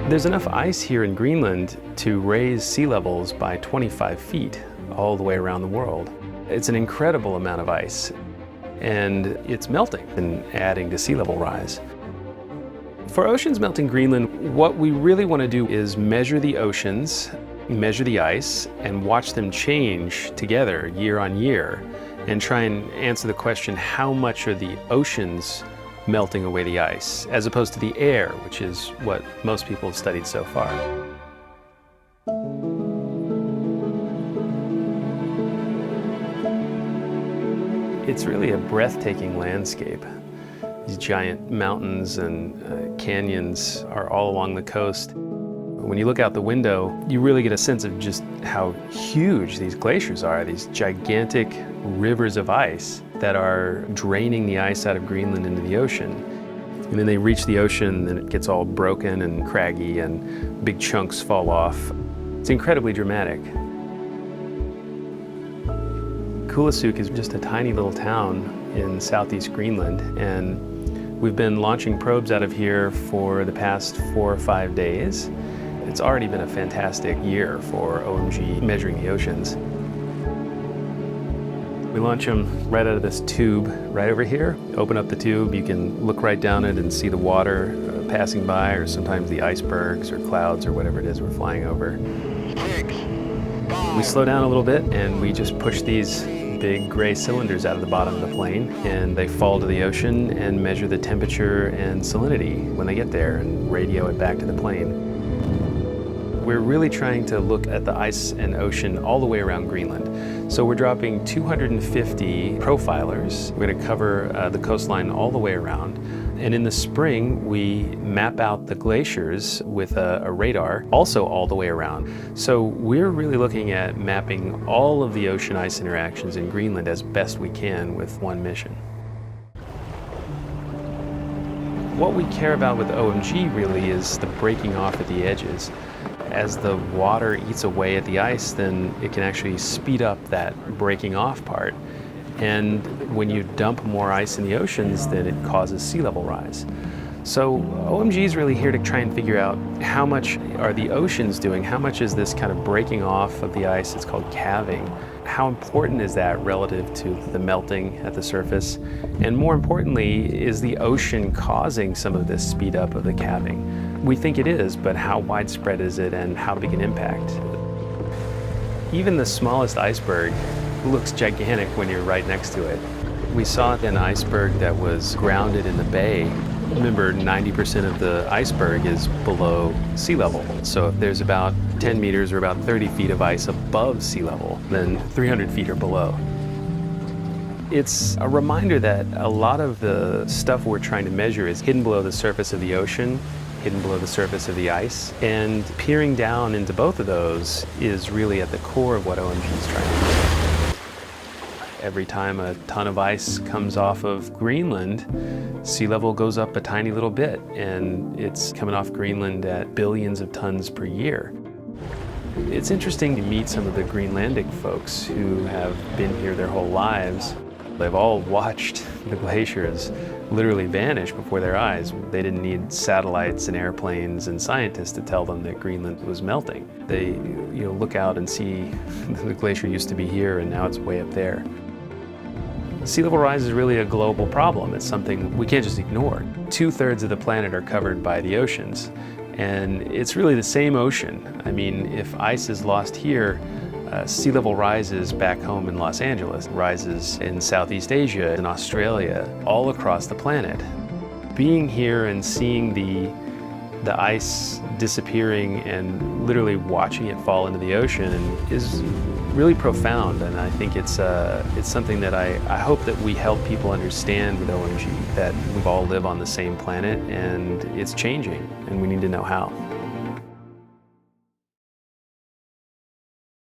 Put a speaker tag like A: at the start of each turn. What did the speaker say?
A: There's enough ice here in Greenland to raise sea levels by 25 feet all the way around the world. It's an incredible amount of ice, and it's melting and adding to sea level rise. For Oceans Melting Greenland, what we really want to do is measure the oceans, measure the ice, and watch them change together year on year, and try and answer the question, how much are the oceans melting away the ice, as opposed to the air, which is what most people have studied so far. It's really a breathtaking landscape. These giant mountains and canyons are all along the coast. When you look out the window, you really get a sense of just how huge these glaciers are, these gigantic rivers of ice that are draining the ice out of Greenland into the ocean. And then they reach the ocean and it gets all broken and craggy and big chunks fall off. It's incredibly dramatic. Kulasuk is just a tiny little town in southeast Greenland, and we've been launching probes out of here for the past 4 or 5 days. It's already been a fantastic year for OMG measuring the oceans. We launch them right out of this tube right over here. Open up the tube, you can look right down it and see the water passing by, or sometimes the icebergs or clouds or whatever it is we're flying over.
B: 6, 5.
A: We slow down a little bit and we just push these big gray cylinders out of the bottom of the plane, and they fall to the ocean and measure the temperature and salinity when they get there and radio it back to the plane. We're really trying to look at the ice and ocean all the way around Greenland. So we're dropping 250 profilers. We're going to cover the coastline all the way around. And in the spring, we map out the glaciers with a radar, also all the way around. So we're really looking at mapping all of the ocean-ice interactions in Greenland as best we can with one mission. What we care about with OMG really is the breaking off at the edges. As the water eats away at the ice, then it can actually speed up that breaking off part. And when you dump more ice in the oceans, then it causes sea level rise. So OMG is really here to try and figure out how much are the oceans doing, how much is this kind of breaking off of the ice, it's called calving. How important is that relative to the melting at the surface? And more importantly, is the ocean causing some of this speed up of the calving? We think it is, but how widespread is it and how big an impact? Even the smallest iceberg looks gigantic when you're right next to it. We saw an iceberg that was grounded in the bay. Remember, 90% of the iceberg is below sea level. So if there's about 10 meters or about 30 feet of ice above sea level, then 300 feet are below. It's a reminder that a lot of the stuff we're trying to measure is hidden below the surface of the ocean, hidden below the surface of the ice, and peering down into both of those is really at the core of what OMG is trying to do. Every time a ton of ice comes off of Greenland, sea level goes up a tiny little bit, and it's coming off Greenland at billions of tons per year. It's interesting to meet some of the Greenlandic folks who have been here their whole lives. They've all watched the glaciers literally vanish before their eyes. They didn't need satellites and airplanes and scientists to tell them that Greenland was melting. They look out and see the glacier used to be here and now it's way up there. Sea level rise is really a global problem. It's something we can't just ignore. 2/3 of the planet are covered by the oceans, and it's really the same ocean. I mean, if ice is lost here, sea level rises back home in Los Angeles, rises in Southeast Asia, in Australia, all across the planet. Being here and seeing the ice disappearing and literally watching it fall into the ocean is really profound, and I think it's something that I hope that we help people understand with OMG, that we all live on the same planet and it's changing and we need to know how.